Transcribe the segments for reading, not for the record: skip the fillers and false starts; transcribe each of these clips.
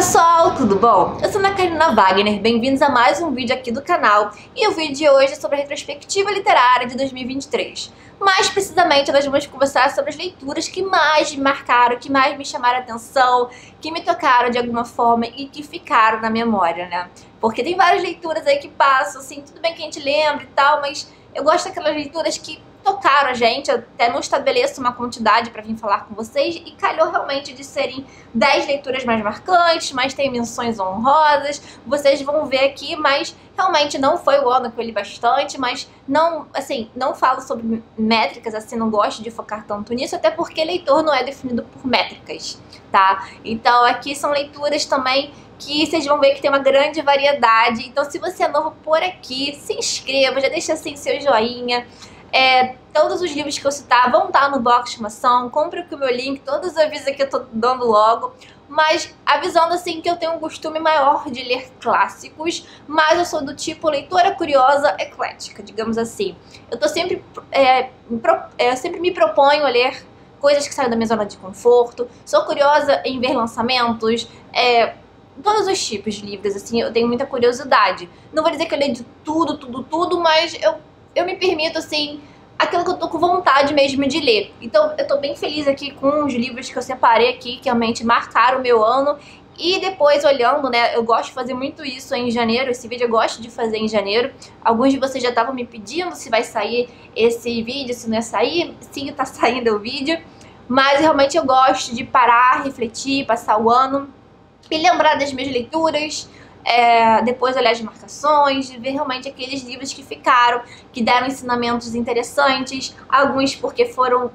pessoal, tudo bom? Eu sou Ana Karina Wagner, bem-vindos a mais um vídeo aqui do canal. E o vídeo de hoje é sobre a retrospectiva literária de 2023. Mais precisamente, nós vamos conversar sobre as leituras que mais me marcaram, que mais me chamaram a atenção, que me tocaram de alguma forma e que ficaram na memória, né? Porque tem várias leituras aí que passam, assim, tudo bem que a gente lembra e tal, mas eu gosto daquelas leituras que tocaram a gente. Eu até não estabeleço uma quantidade para vir falar com vocês e calhou realmente de serem 10 leituras mais marcantes, mas tem menções honrosas, vocês vão ver aqui, mas realmente não foi o ano que eu li bastante, mas não, assim, não falo sobre métricas, assim, não gosto de focar tanto nisso, até porque leitor não é definido por métricas, tá? Então aqui são leituras também que vocês vão ver que tem uma grande variedade. Então se você é novo por aqui, se inscreva, já deixa assim seu joinha. Todos os livros que eu citar vão estar no box de informação, compre aqui o meu link, todos os avisos aqui eu tô dando logo, mas avisando assim que eu tenho um costume maior de ler clássicos, mas eu sou do tipo leitora curiosa eclética, digamos assim. Eu tô sempre, sempre me proponho a ler coisas que saem da minha zona de conforto, sou curiosa em ver lançamentos, todos os tipos de livros, assim, eu tenho muita curiosidade. Não vou dizer que eu leio de tudo, mas eu me permito, assim, aquilo que eu tô com vontade mesmo de ler. Então eu tô bem feliz aqui com os livros que eu separei aqui, que realmente marcaram o meu ano. E depois olhando, né, eu gosto de fazer muito isso em janeiro, esse vídeo eu gosto de fazer em janeiro. Alguns de vocês já estavam me pedindo se vai sair esse vídeo, se não ia sair. Sim, tá saindo o vídeo. Mas realmente eu gosto de parar, refletir, passar o ano e lembrar das minhas leituras. Depois olhar as marcações, de ver realmente aqueles livros que ficaram, que deram ensinamentos interessantes, alguns porque foram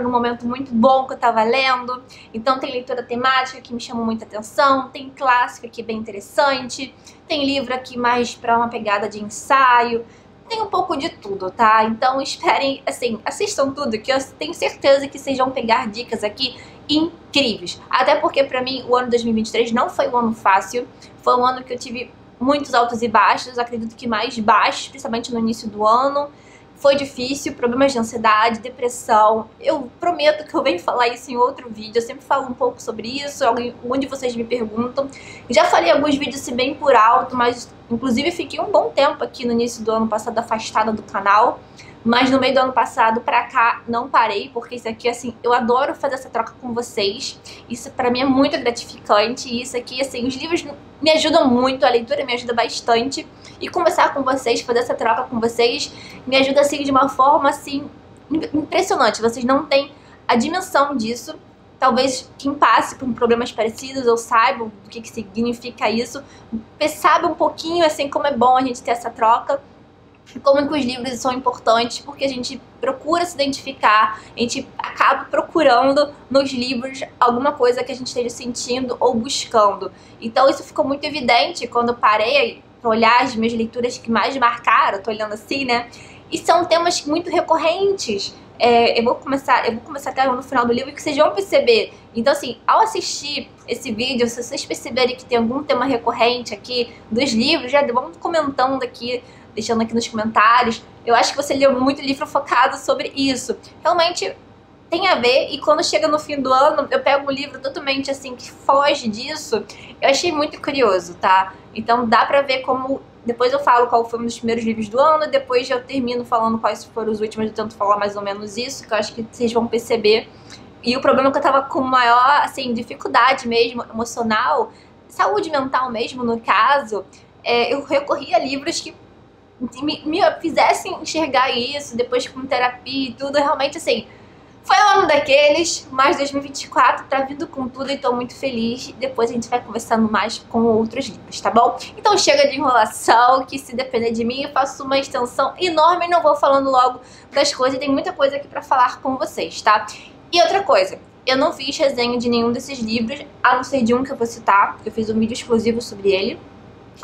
num momento muito bom que eu tava lendo. Então tem leitura temática que me chamou muita atenção, tem clássico aqui bem interessante, tem livro aqui mais pra uma pegada de ensaio, tem um pouco de tudo, tá? Então esperem, assim, assistam tudo, que eu tenho certeza que vocês vão pegar dicas aqui incríveis. Até porque pra mim o ano 2023 não foi um ano fácil, foi um ano que eu tive muitos altos e baixos, acredito que mais baixos, principalmente no início do ano. Foi difícil, problemas de ansiedade, depressão. Eu prometo que eu venho falar isso em outro vídeo, eu sempre falo um pouco sobre isso, onde vocês me perguntam. Já falei alguns vídeos assim bem por alto, mas inclusive fiquei um bom tempo aqui no início do ano passado afastada do canal. Mas no meio do ano passado pra cá não parei, porque isso aqui, assim, eu adoro fazer essa troca com vocês. Isso pra mim é muito gratificante. E isso aqui, assim, os livros me ajudam muito, a leitura me ajuda bastante. E conversar com vocês, fazer essa troca com vocês, me ajuda, assim, de uma forma, assim, impressionante. Vocês não têm a dimensão disso. Talvez quem passe por problemas parecidos ou saiba o que significa isso, saiba um pouquinho, assim, como é bom a gente ter essa troca. Como que os livros são importantes, porque a gente procura se identificar, a gente acaba procurando nos livros alguma coisa que a gente esteja sentindo ou buscando. Então isso ficou muito evidente quando eu parei para olhar as minhas leituras que mais marcaram, tô olhando assim, né? E são temas muito recorrentes. Eu vou começar até no final do livro que vocês vão perceber. Então assim, ao assistir esse vídeo, se vocês perceberem que tem algum tema recorrente aqui dos livros, já vão comentando aqui, deixando aqui nos comentários. Eu acho que você leu muito livro focado sobre isso. Realmente tem a ver, e quando chega no fim do ano, eu pego um livro totalmente assim, que foge disso. Eu achei muito curioso, tá? Então dá pra ver como... Depois eu falo qual foi um dos primeiros livros do ano, e depois eu termino falando quais foram os últimos. Eu tento falar mais ou menos isso, que eu acho que vocês vão perceber. E o problema é que eu tava com maior, assim, dificuldade mesmo, emocional, saúde mental mesmo, no caso, eu recorri a livros que me fizessem enxergar isso, depois com terapia e tudo. Realmente, assim, foi um ano daqueles, mas 2024 tá vindo com tudo e tô muito feliz. Depois a gente vai conversando mais com outros livros, tá bom? Então chega de enrolação, que se depender de mim eu faço uma extensão enorme e não vou falando logo das coisas. Tem muita coisa aqui pra falar com vocês, tá? E outra coisa, eu não fiz resenha de nenhum desses livros, a não ser de um que eu vou citar, porque eu fiz um vídeo exclusivo sobre ele.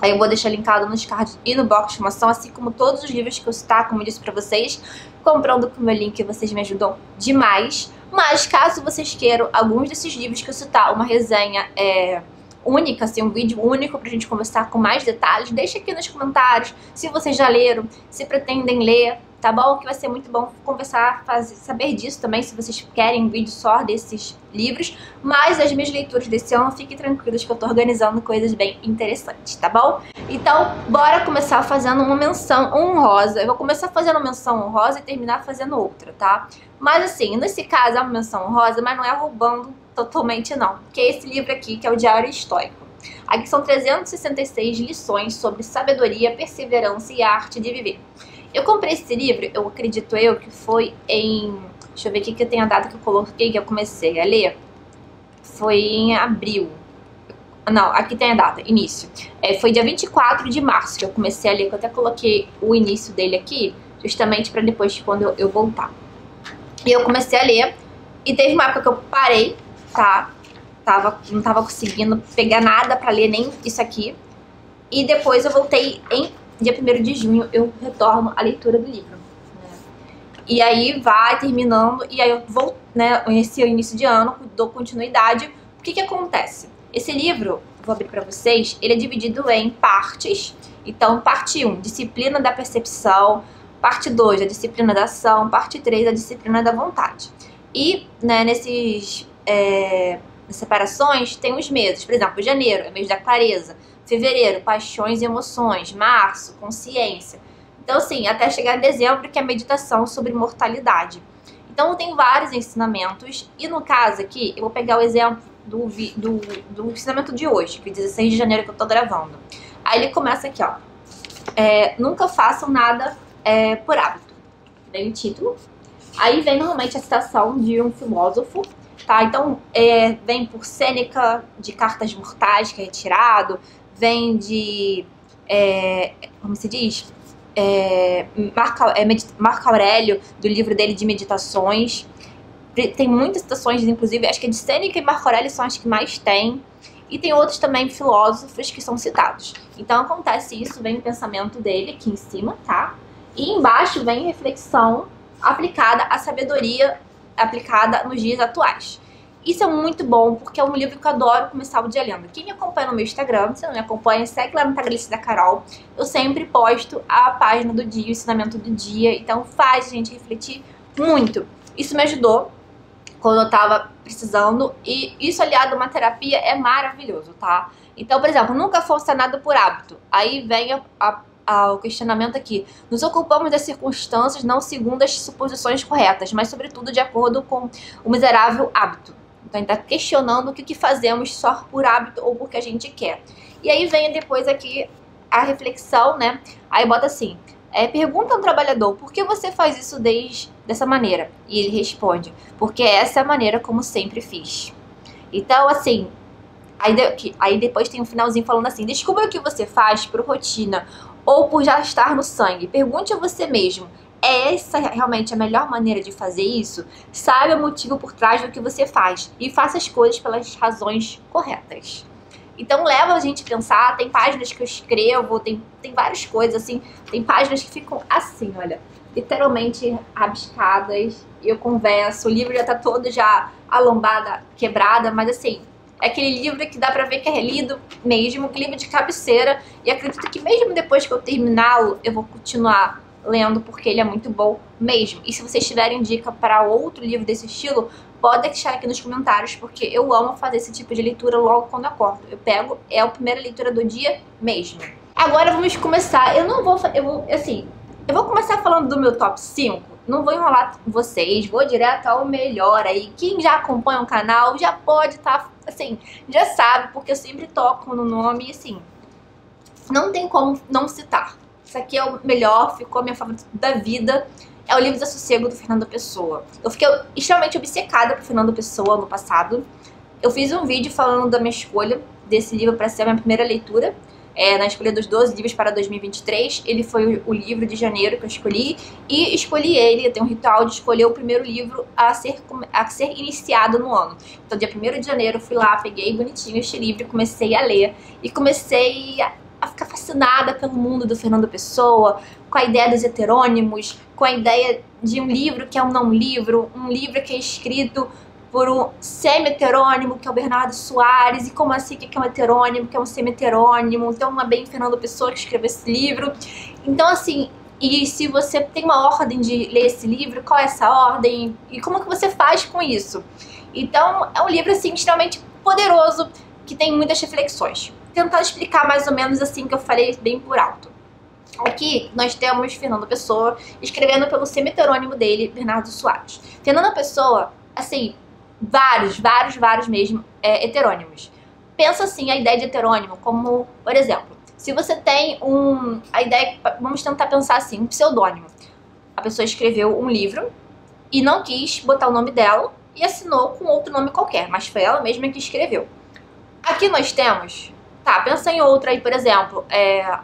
Aí eu vou deixar linkado nos cards e no box de informação, assim como todos os livros que eu citar, como eu disse pra vocês. Comprando com o meu link, vocês me ajudam demais. Mas caso vocês queiram alguns desses livros que eu citar, uma resenha única, assim, um vídeo único pra gente conversar com mais detalhes, deixa aqui nos comentários se vocês já leram, se pretendem ler. tá bom? Que vai ser muito bom conversar, saber disso também, se vocês querem um vídeo só desses livros. Mas as minhas leituras desse ano, fiquem tranquilos que eu tô organizando coisas bem interessantes, tá bom? Então, bora começar fazendo uma menção honrosa. Eu vou começar fazendo uma menção honrosa e terminar fazendo outra, tá? Mas assim, nesse caso é uma menção honrosa, mas não é roubando totalmente não. Que é esse livro aqui, que é o Diário Estoico. Aqui são 366 lições sobre sabedoria, perseverança e arte de viver. Eu comprei esse livro, eu acredito que foi em... Deixa eu ver aqui que tem a data que eu coloquei, que eu comecei a ler. Foi em abril. Não, aqui tem a data, início. Foi dia 24 de março que eu comecei a ler, que eu até coloquei o início dele aqui, justamente para depois, quando eu voltar. E eu comecei a ler, e teve uma época que eu parei, tá? Não tava conseguindo pegar nada pra ler, nem isso aqui. E depois eu voltei em dia 1º de junho, eu retorno a leitura do livro. Né? E aí vai terminando, e aí eu vou, né, esse início de ano, dou continuidade. O que que acontece? Esse livro, vou abrir pra vocês, ele é dividido em partes. Então, parte 1, disciplina da percepção. Parte 2, a disciplina da ação. Parte 3, a disciplina da vontade. E, né, nessas separações tem os meses. Por exemplo, janeiro é mês da clareza. Fevereiro, paixões e emoções. Março, consciência. Então, assim, até chegar em dezembro, que é a meditação sobre mortalidade. Então, tem vários ensinamentos. E no caso aqui, eu vou pegar o exemplo do ensinamento de hoje, que é 16 de janeiro que eu tô gravando. Aí ele começa aqui, ó. Nunca façam nada por hábito. Vem o título. Aí vem normalmente a citação de um filósofo, tá? Então, vem por Sêneca, de Cartas Mortais, que é retirado. Vem de, como se diz? Marco Aurélio, do livro dele de meditações. Tem muitas citações, inclusive, acho que de Sêneca e Marco Aurélio são as que mais tem. E tem outros também filósofos que são citados. Então acontece isso, vem o pensamento dele aqui em cima, tá? E embaixo vem reflexão aplicada à sabedoria aplicada nos dias atuais. Isso é muito bom, porque é um livro que eu adoro começar o dia lendo. Quem me acompanha no meu Instagram, se não me acompanha, segue lá no Taglice da Carol. Eu sempre posto a página do dia, o ensinamento do dia. Então faz a gente refletir muito. Isso me ajudou quando eu tava precisando, e isso aliado a uma terapia é maravilhoso, tá? Então, por exemplo, nunca faça nada por hábito. Aí vem o questionamento aqui. Nos ocupamos das circunstâncias não segundo as suposições corretas, mas sobretudo de acordo com o miserável hábito. Então, a gente tá questionando o que fazemos só por hábito ou porque a gente quer. E aí vem depois aqui a reflexão, né? Aí bota assim... pergunta a um trabalhador, por que você faz isso dessa maneira? E ele responde, porque essa é a maneira como sempre fiz. Então, assim, aí depois tem um finalzinho falando assim, descubra o que você faz por rotina ou por já estar no sangue. Pergunte a você mesmo, é essa realmente a melhor maneira de fazer isso? Saiba o motivo por trás do que você faz e faça as coisas pelas razões corretas. Então leva a gente a pensar, tem páginas que eu escrevo, tem várias coisas assim, tem páginas que ficam assim, olha, literalmente rabiscadas, e eu converso, o livro já tá todo já a lombada quebrada, mas assim, é aquele livro que dá pra ver que é lido mesmo, livro de cabeceira, e acredito que mesmo depois que eu terminá-lo, eu vou continuar lendo, porque ele é muito bom mesmo. E se vocês tiverem dica para outro livro desse estilo, pode deixar aqui nos comentários, porque eu amo fazer esse tipo de leitura logo quando acordo. Eu pego, é a primeira leitura do dia mesmo. Agora vamos começar. Eu vou começar falando do meu top 5. Não vou enrolar vocês, vou direto ao melhor aí. Quem já acompanha o canal já pode estar, assim, já sabe, porque eu sempre toco no nome e assim, não tem como não citar. Isso aqui é o melhor, ficou a minha favorita da vida. É o Livro Desassossego, do Fernando Pessoa. Eu fiquei extremamente obcecada por Fernando Pessoa no passado. Eu fiz um vídeo falando da minha escolha desse livro para ser a minha primeira leitura. Na escolha dos 12 livros para 2023. Ele foi o livro de janeiro que eu escolhi. E escolhi ele, eu tenho um ritual de escolher o primeiro livro a ser iniciado no ano. Então, dia 1º de janeiro, eu fui lá, peguei bonitinho este livro e comecei a ler. E comecei a ficar fascinada pelo mundo do Fernando Pessoa, com a ideia dos heterônimos, com a ideia de um livro que é um não livro, um livro que é escrito por um semi-heterônimo, que é o Bernardo Soares, e como assim que é um heterônimo, que é um semi-heterônimo. Então é bem Fernando Pessoa que escreveu esse livro. Então assim, E se você tem uma ordem de ler esse livro, qual é essa ordem? E como que você faz com isso? Então, é um livro, assim, extremamente poderoso, que tem muitas reflexões. Vou tentar explicar mais ou menos assim que eu falei bem por alto. Aqui nós temos Fernando Pessoa escrevendo pelo semi-heterônimo dele, Bernardo Soares. Fernando Pessoa, assim, vários mesmo heterônimos. Pensa assim a ideia de heterônimo como, por exemplo, se você tem a ideia, vamos tentar pensar assim, um pseudônimo. A pessoa escreveu um livro e não quis botar o nome dela e assinou com outro nome qualquer, mas foi ela mesma que escreveu. Aqui nós temos, tá, pensa em outra aí, por exemplo,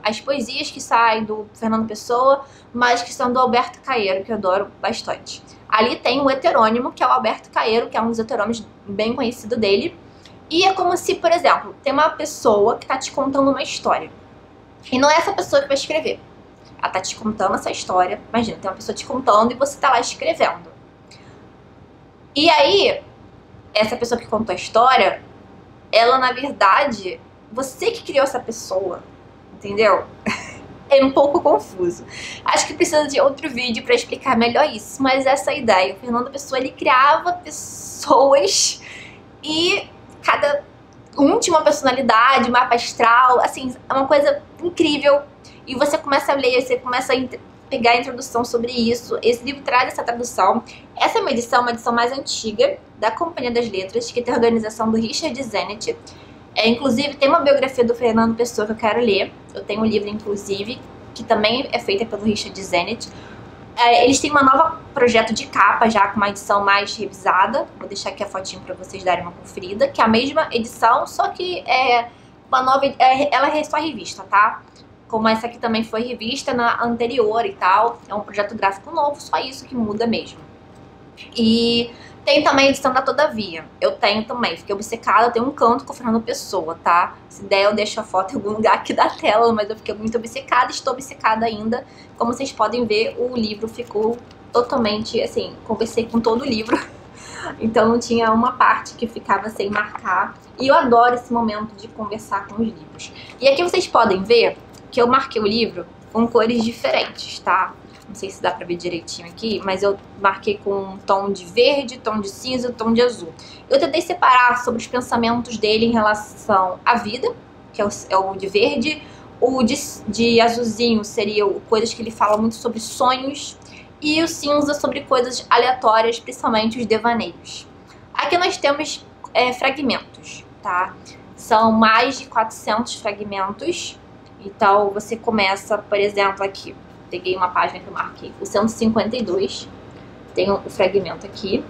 as poesias que saem do Fernando Pessoa, mas que são do Alberto Caeiro, que eu adoro bastante. Ali tem um heterônimo, que é o Alberto Caeiro, que é um dos heterônimos bem conhecido dele. E é como se, por exemplo, tem uma pessoa que tá te contando uma história. E não é essa pessoa que vai escrever. Ela tá te contando essa história. Imagina, tem uma pessoa te contando e você tá lá escrevendo. E aí, essa pessoa que contou a história, ela, na verdade, você que criou essa pessoa, entendeu? É um pouco confuso. Acho que precisa de outro vídeo pra explicar melhor isso, mas essa é a ideia. O Fernando Pessoa, ele criava pessoas e cada um tinha uma personalidade, um mapa astral, assim, é uma coisa incrível. E você começa a ler, você começa a pegar a introdução sobre isso. Esse livro traz essa tradução. Essa é uma edição mais antiga, da Companhia das Letras, que tem a organização do Richard Zenit. Inclusive, tem uma biografia do Fernando Pessoa que eu quero ler. Eu tenho um livro, inclusive, que também é feita pelo Richard Zenit. Eles têm um novo projeto de capa, já com uma edição mais revisada. Vou deixar aqui a fotinho para vocês darem uma conferida. Que é a mesma edição, só que é uma nova... ela é só revista, tá? Como essa aqui também foi revista na anterior e tal. É um projeto gráfico novo, só isso que muda mesmo. E tem também a edição da Todavia. Eu tenho também, fiquei obcecada, eu tenho um canto com o Fernando Pessoa, tá? Se der eu deixo a foto em algum lugar aqui da tela, mas eu fiquei muito obcecada, estou obcecada ainda. Como vocês podem ver, o livro ficou totalmente, assim, conversei com todo o livro. Então não tinha uma parte que ficava sem marcar. E eu adoro esse momento de conversar com os livros. E aqui vocês podem ver que eu marquei o livro com cores diferentes, tá? Não sei se dá pra ver direitinho aqui, mas eu marquei com um tom de verde, tom de cinza, tom de azul. Eu tentei separar sobre os pensamentos dele em relação à vida, que é o de verde. O de azulzinho seria coisas que ele fala muito sobre sonhos. E o cinza sobre coisas aleatórias, principalmente os devaneios. Aqui nós temos fragmentos, tá? São mais de 400 fragmentos. Então você começa, por exemplo, aqui. Peguei uma página que eu marquei, o 152. Tem o fragmento aqui.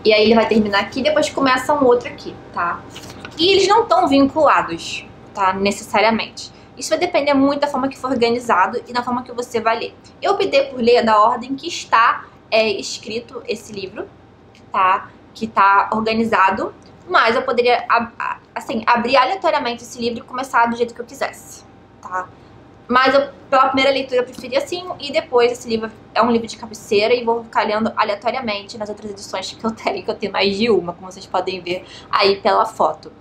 E aí ele vai terminar aqui, depois começa um outro aqui, tá? E eles não estão vinculados, tá? Necessariamente. Isso vai depender muito da forma que for organizado e da forma que você vai ler. Eu optei por ler da ordem que está escrito esse livro, tá? Que está organizado. Mas eu poderia, assim, abrir aleatoriamente esse livro e começar do jeito que eu quisesse, tá? Mas eu, pela primeira leitura, eu preferi assim, e depois esse livro é um livro de cabeceira e vou ficar lendo aleatoriamente nas outras edições que eu tenho mais de uma, como vocês podem ver aí pela foto.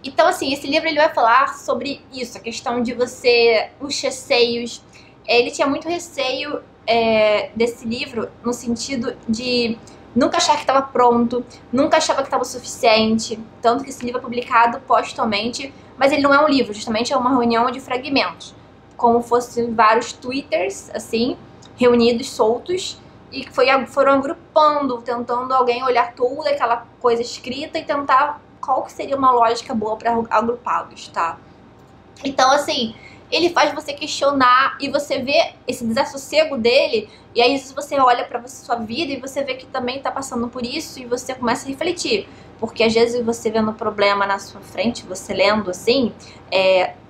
Então, assim, esse livro ele vai falar sobre isso, a questão de você, os receios. Ele tinha muito receio desse livro no sentido de nunca achar que estava pronto, nunca achava que estava o suficiente, tanto que esse livro é publicado postumamente, mas ele não é um livro, justamente é uma reunião de fragmentos. Como fossem vários twitters, assim, reunidos, soltos, e que foram agrupando, tentando alguém olhar toda aquela coisa escrita e tentar qual que seria uma lógica boa para agrupá-los, tá? Então, assim, ele faz você questionar e você vê esse desassossego dele, e aí você olha pra sua vida e você vê que também tá passando por isso e você começa a refletir. Porque às vezes você vendo o problema na sua frente, você lendo assim,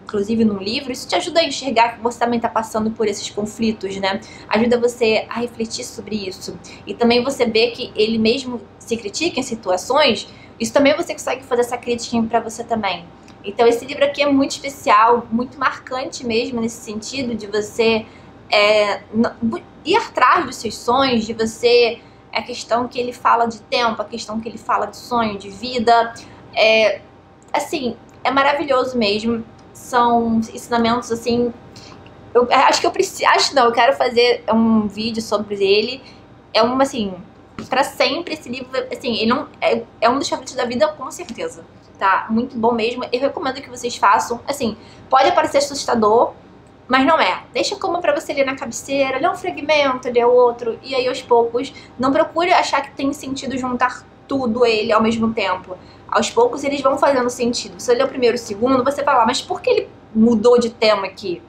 inclusive num livro, isso te ajuda a enxergar que você também tá passando por esses conflitos, né? Ajuda você a refletir sobre isso. E também você vê que ele mesmo se critica em situações, isso também você consegue fazer essa crítica pra você também. Então esse livro aqui é muito especial, muito marcante mesmo nesse sentido de você ir atrás dos seus sonhos, de você... a questão que ele fala de tempo, a questão que ele fala de sonho, de vida. Assim, é maravilhoso mesmo. São ensinamentos, assim, Eu acho que eu preciso... Acho não, eu quero fazer um vídeo sobre ele. É uma, assim... Pra sempre esse livro, assim, ele não... É um dos favoritos da vida, com certeza. Tá? Muito bom mesmo. Eu recomendo que vocês façam. Assim, pode parecer assustador, mas não é. Deixa como pra você ler na cabeceira, lê um fragmento, lê outro, e aí aos poucos. Não procure achar que tem sentido juntar tudo ele ao mesmo tempo. Aos poucos eles vão fazendo sentido. Você lê o primeiro e o segundo, você fala, mas por que ele mudou de tema aqui?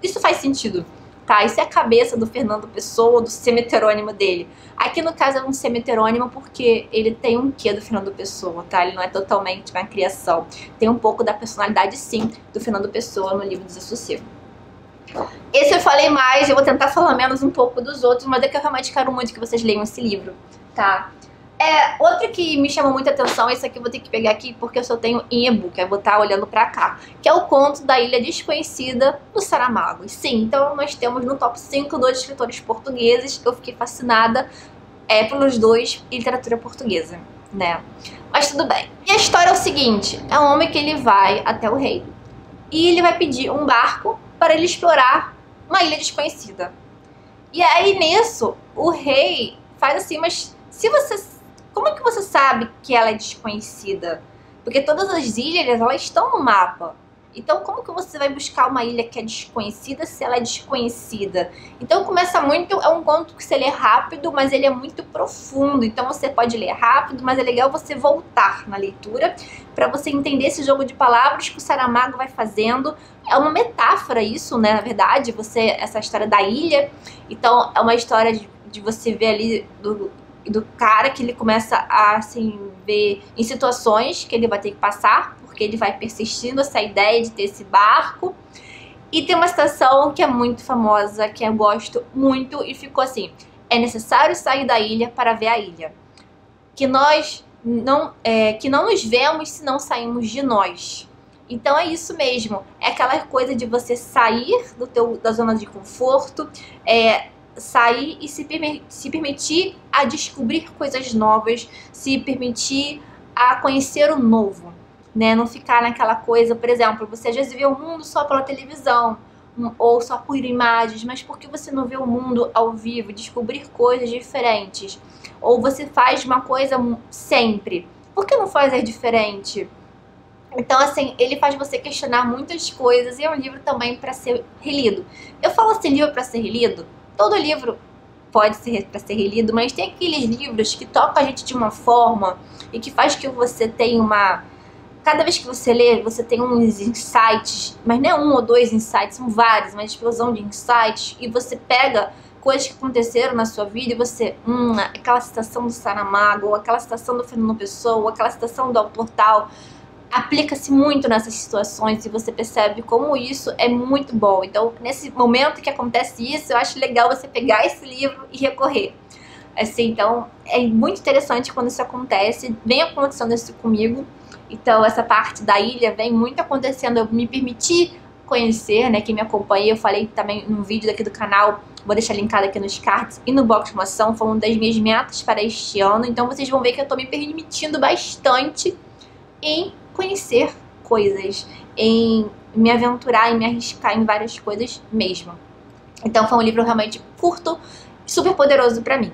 Isso faz sentido, tá? Isso é a cabeça do Fernando Pessoa, do semi-heterônimo dele. Aqui no caso é um semi-heterônimo porque ele tem um quê do Fernando Pessoa, tá? Ele não é totalmente uma criação. Tem um pouco da personalidade, sim, do Fernando Pessoa no livro Desassossego. Esse eu falei mais, eu vou tentar falar menos um pouco dos outros, mas é que eu realmente quero muito que vocês leiam esse livro, tá? Outro que me chamou muita atenção, esse aqui eu vou ter que pegar aqui porque eu só tenho em e-book, eu vou estar olhando pra cá, que é o Conto da Ilha Desconhecida, do Saramago. E sim, então nós temos no top 5 dois escritores portugueses, que eu fiquei fascinada pelos dois em literatura portuguesa, né? Mas tudo bem. E a história é o seguinte, é um homem que ele vai até o rei e ele vai pedir um barco para ele explorar uma ilha desconhecida. E aí nisso, o rei faz assim, mas se você... Como é que você sabe que ela é desconhecida? Porque todas as ilhas, elas estão no mapa. Então, como que você vai buscar uma ilha que é desconhecida se ela é desconhecida? Então, começa muito... É um conto que você lê rápido, mas ele é muito profundo. Então, você pode ler rápido, mas é legal você voltar na leitura para você entender esse jogo de palavras que o Saramago vai fazendo. É uma metáfora isso, né? Na verdade, essa história da ilha. Então, é uma história de você ver ali... do cara que ele começa a, assim, ver em situações que ele vai ter que passar, porque ele vai persistindo essa ideia de ter esse barco. E tem uma citação que é muito famosa, que eu gosto muito, e ficou assim: é necessário sair da ilha para ver a ilha. Que nós não nos vemos se não saímos de nós. Então é isso mesmo, é aquela coisa de você sair da zona de conforto, sair e se permitir a descobrir coisas novas, se permitir a conhecer o novo, né? Não ficar naquela coisa, por exemplo, você às vezes vê o mundo só pela televisão, ou só por imagens, mas por que você não vê o mundo ao vivo, descobrir coisas diferentes? Ou você faz uma coisa sempre, por que não fazer diferente? Então, assim, ele faz você questionar muitas coisas e é um livro também para ser relido. Eu falo assim, livro para ser relido. Todo livro pode ser para ser relido, mas tem aqueles livros que tocam a gente de uma forma e que faz que você tenha uma... Cada vez que você lê, você tem uns insights, mas não é um ou dois insights, são vários, uma explosão de insights, e você pega coisas que aconteceram na sua vida e você... aquela citação do Saramago, ou aquela citação do Fernando Pessoa, ou aquela citação do autor tal... Aplica-se muito nessas situações e você percebe como isso é muito bom. Então, nesse momento que acontece isso, eu acho legal você pegar esse livro e recorrer. Assim, então, é muito interessante quando isso acontece. Vem acontecendo isso comigo. Então, essa parte da ilha vem muito acontecendo. Eu me permiti conhecer, né? Quem me acompanha, eu falei também num vídeo daqui do canal, vou deixar linkado aqui nos cards e no box de informação, falando das minhas metas para este ano. Então, vocês vão ver que eu tô me permitindo bastante em conhecer coisas, em me aventurar, em me arriscar em várias coisas mesmo. Então foi um livro realmente curto, super poderoso pra mim.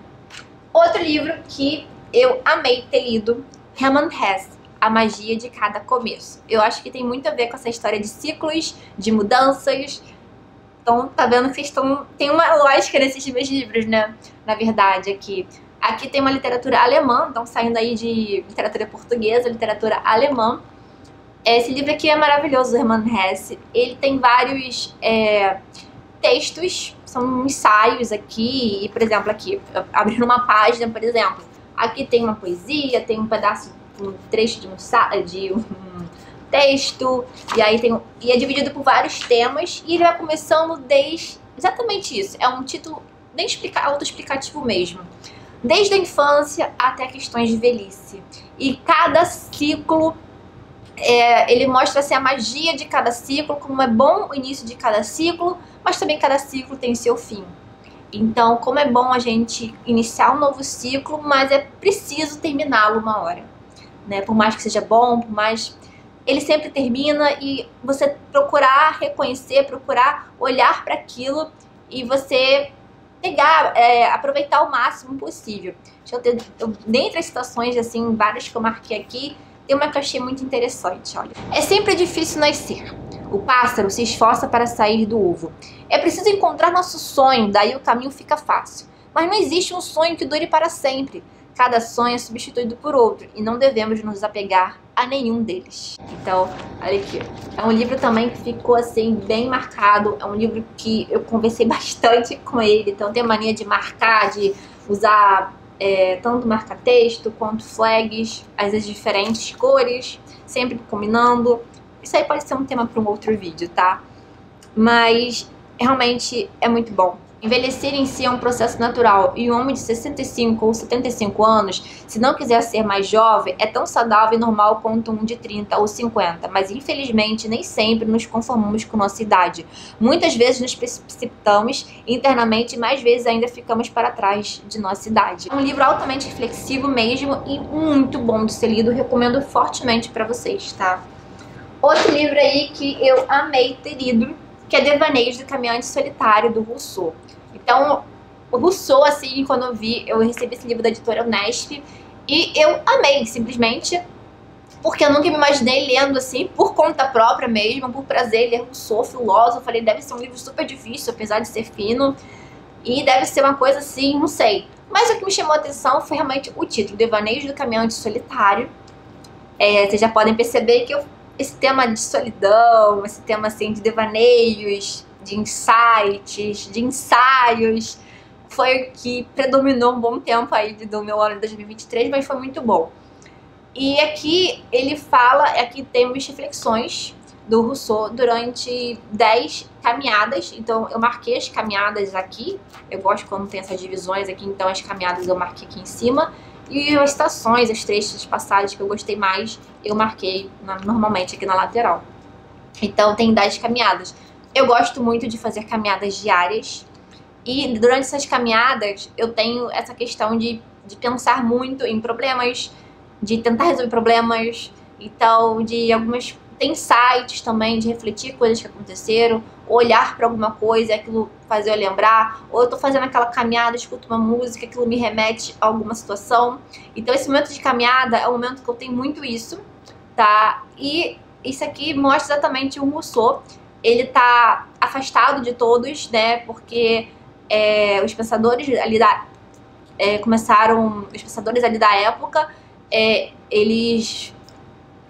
Outro livro que eu amei ter lido, Hermann Hesse, A Magia de Cada Começo. Eu acho que tem muito a ver com essa história de ciclos, de mudanças. Então tá vendo que vocês tem uma lógica nesses meus livros, né? Na verdade, Aqui tem uma literatura alemã, então saindo aí de literatura portuguesa, literatura alemã. Esse livro aqui é maravilhoso, Hermann Hesse. Ele tem vários textos, são ensaios aqui. E, por exemplo, aqui, abrindo uma página, por exemplo, aqui tem uma poesia, tem um pedaço, um trecho de um texto, e aí é dividido por vários temas, e ele vai começando desde exatamente isso. É um título bem autoexplicativo mesmo. Desde a infância até questões de velhice. E cada ciclo, ele mostra assim, a magia de cada ciclo, como é bom o início de cada ciclo, mas também cada ciclo tem seu fim. Então, como é bom a gente iniciar um novo ciclo, mas é preciso terminá-lo uma hora, né? Por mais que seja bom, por mais ele sempre termina e você procurar reconhecer, procurar olhar para aquilo e você pegar, aproveitar o máximo possível. Dentre as citações, assim, várias que eu marquei aqui, tem uma que eu achei muito interessante, olha. É sempre difícil nascer. O pássaro se esforça para sair do ovo. É preciso encontrar nosso sonho, daí o caminho fica fácil. Mas não existe um sonho que dure para sempre. Cada sonho é substituído por outro e não devemos nos apegar a nenhum deles. Então, olha aqui. É um livro também que ficou assim bem marcado. É um livro que eu conversei bastante com ele. Então tem a mania de marcar, de usar tanto marca-texto quanto flags, às vezes diferentes cores, sempre combinando. Isso aí pode ser um tema para um outro vídeo, tá? Mas realmente é muito bom. Envelhecer em si é um processo natural e um homem de 65 ou 75 anos, se não quiser ser mais jovem, é tão saudável e normal quanto um de 30 ou 50, mas infelizmente nem sempre nos conformamos com nossa idade. Muitas vezes nos precipitamos internamente e mais vezes ainda ficamos para trás de nossa idade. É um livro altamente reflexivo mesmo e muito bom de ser lido, recomendo fortemente para vocês, tá? Outro livro aí que eu amei ter lido, que é Devaneios do Caminhante Solitário, do Rousseau. Então, o Rousseau, assim, quando eu recebi esse livro da editora Unesp, e eu amei, simplesmente, porque eu nunca me imaginei lendo, assim, por conta própria mesmo, por prazer, ler Rousseau, filósofo. Eu falei, deve ser um livro super difícil, apesar de ser fino, e deve ser uma coisa assim, não sei. Mas o que me chamou a atenção foi realmente o título, Devaneios do Caminhante Solitário. Vocês já podem perceber que esse tema de solidão, esse tema assim de devaneios, de insights, de ensaios, foi o que predominou um bom tempo aí do meu ano de 2023, mas foi muito bom. E aqui ele fala, aqui temos reflexões do Rousseau durante 10 caminhadas, então eu marquei as caminhadas aqui, eu gosto quando tem essas divisões aqui, então as caminhadas eu marquei aqui em cima, e as estações, as trechos de passagens que eu gostei mais, eu marquei normalmente aqui na lateral. Então tem 10 caminhadas. Eu gosto muito de fazer caminhadas diárias. E durante essas caminhadas eu tenho essa questão de pensar muito em problemas, de tentar resolver problemas. Então, tem sites também de refletir coisas que aconteceram, olhar para alguma coisa e aquilo fazer eu lembrar, ou eu tô fazendo aquela caminhada, escuto uma música, aquilo me remete a alguma situação. Então esse momento de caminhada é um momento que eu tenho muito isso, tá? E isso aqui mostra exatamente o Rousseau. Ele tá afastado de todos, né? Porque os pensadores ali os pensadores ali da época, eles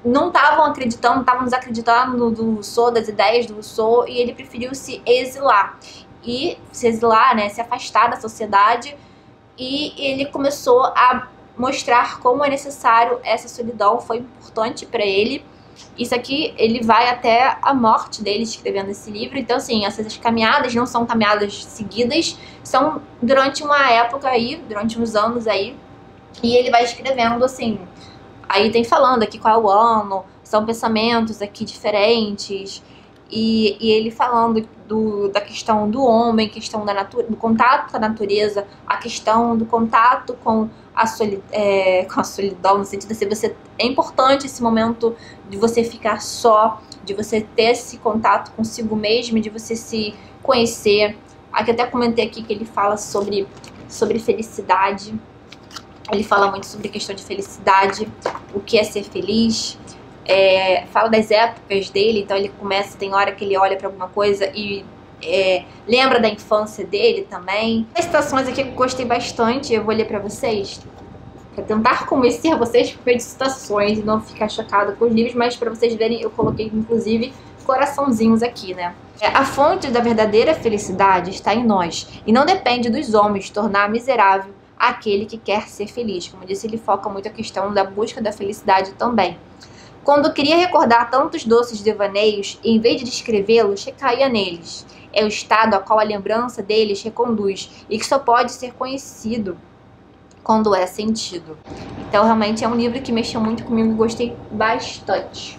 não estavam acreditando, estavam desacreditando do Rousseau, das ideias do Rousseau, e ele preferiu se exilar. E se exilar, né, se afastar da sociedade, e ele começou a mostrar como é necessário essa solidão, foi importante para ele. Isso aqui, ele vai até a morte dele escrevendo esse livro. Então, assim, essas caminhadas não são caminhadas seguidas, são durante uma época aí, durante uns anos aí, e ele vai escrevendo, assim. Aí tem falando aqui qual é o ano, são pensamentos aqui diferentes, e ele falando da questão do homem, questão do contato com a natureza, a questão do contato com a solidão, no sentido de é importante esse momento de você ficar só, de você ter esse contato consigo mesmo, de você se conhecer. Aqui até comentei aqui que ele fala sobre felicidade. Ele fala muito sobre a questão de felicidade, o que é ser feliz, fala das épocas dele, então ele começa, tem hora que ele olha para alguma coisa e lembra da infância dele também. As citações aqui que eu gostei bastante, eu vou ler para vocês, para tentar convencer vocês por meio de citações e não ficar chocado com os livros, mas para vocês verem, eu coloquei inclusive coraçãozinhos aqui, né? A fonte da verdadeira felicidade está em nós e não depende dos homens tornar miserável aquele que quer ser feliz. Como eu disse, ele foca muito a questão da busca da felicidade também. Quando queria recordar tantos doces devaneios, em vez de descrevê-los, recaía neles. É o estado a qual a lembrança deles reconduz e que só pode ser conhecido quando é sentido. Então, realmente é um livro que mexeu muito comigo e gostei bastante.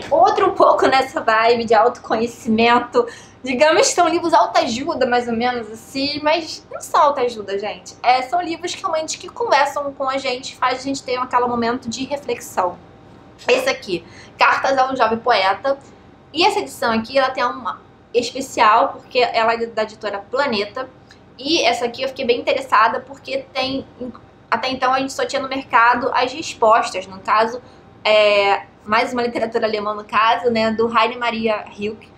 Outro um pouco nessa vibe de autoconhecimento. Digamos que são livros autoajuda, mais ou menos assim, mas não são autoajuda, gente. São livros realmente que conversam com a gente, faz a gente ter aquele momento de reflexão. Esse aqui, Cartas a um Jovem Poeta. E essa edição aqui, ela tem uma especial, porque ela é da editora Planeta. E essa aqui eu fiquei bem interessada, porque tem... Até então a gente só tinha no mercado as respostas, no caso, mais uma literatura alemã no caso, né, do Rainer Maria Rilke,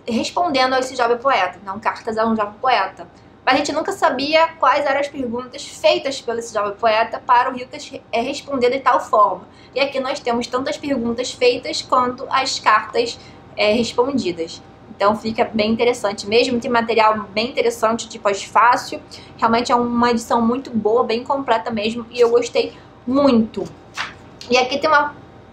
respondendo a esse jovem poeta, não Cartas a um Jovem Poeta. Mas a gente nunca sabia quais eram as perguntas feitas pelo esse jovem poeta para o Rilke responder de tal forma. E aqui nós temos tantas perguntas feitas quanto as cartas respondidas. Então fica bem interessante mesmo, tem material bem interessante de pós-fácil. Realmente é uma edição muito boa, bem completa mesmo, e eu gostei muito. E aqui tem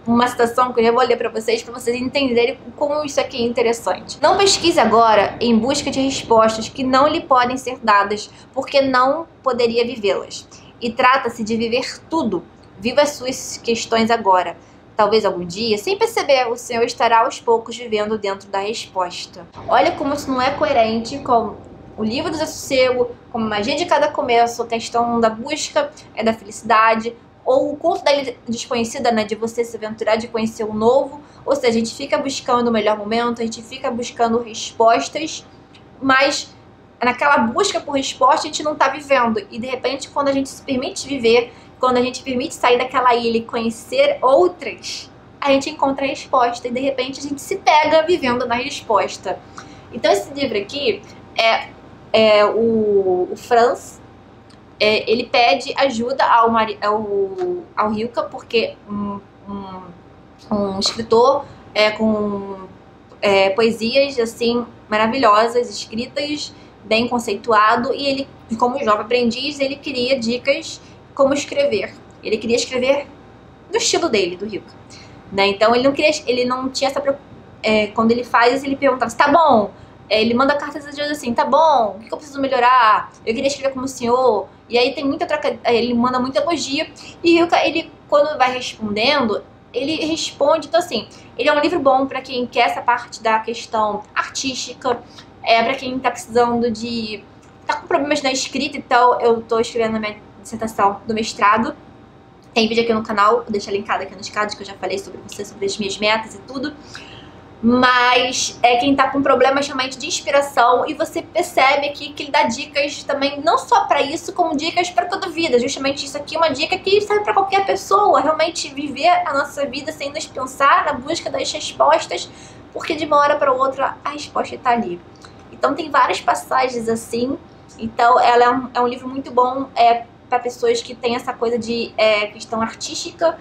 uma citação que eu já vou ler para vocês entenderem como isso aqui é interessante. Não pesquise agora em busca de respostas que não lhe podem ser dadas, porque não poderia vivê-las. E trata-se de viver tudo. Viva as suas questões agora. Talvez algum dia, sem perceber, o Senhor estará aos poucos vivendo dentro da resposta. Olha como isso não é coerente com o livro do Desassossego, como a magia de cada começo, a questão da busca da felicidade, ou o conto da Ilha Desconhecida, né, de você se aventurar, de conhecer o novo. Ou seja, a gente fica buscando o melhor momento, a gente fica buscando respostas, mas naquela busca por resposta a gente não está vivendo. E de repente, quando a gente se permite viver, quando a gente permite sair daquela ilha e conhecer outras, a gente encontra a resposta e de repente a gente se pega vivendo na resposta. Então esse livro aqui o Franz, ele pede ajuda ao Rilke, porque um escritor com poesias assim maravilhosas, escritas, bem conceituado, e ele, como jovem aprendiz, ele queria dicas como escrever. Ele queria escrever no estilo dele, do Rilke, né? Então ele não tinha essa quando ele faz, ele perguntava assim, tá bom, ele manda cartas às vezes assim, tá bom, o que eu preciso melhorar? Eu queria escrever como o senhor. E aí tem muita troca, ele manda muita elogio, e Rilke, ele, quando vai respondendo, ele responde. Então assim, ele é um livro bom para quem quer essa parte da questão artística, para quem tá precisando tá com problemas na escrita. Então eu tô escrevendo a minha dissertação do mestrado, tem vídeo aqui no canal, vou deixar linkado aqui nos cards, que eu já falei sobre as minhas metas e tudo. Mas quem tá com problemas realmente de inspiração, e você percebe aqui que ele dá dicas também, não só pra isso, como dicas pra toda a vida. Justamente isso aqui é uma dica que serve pra qualquer pessoa, realmente viver a nossa vida sem nos pensar, na busca das respostas, porque de uma hora pra outra a resposta tá ali. Então tem várias passagens assim. Então ela é um livro muito bom para pessoas que têm essa coisa de questão artística,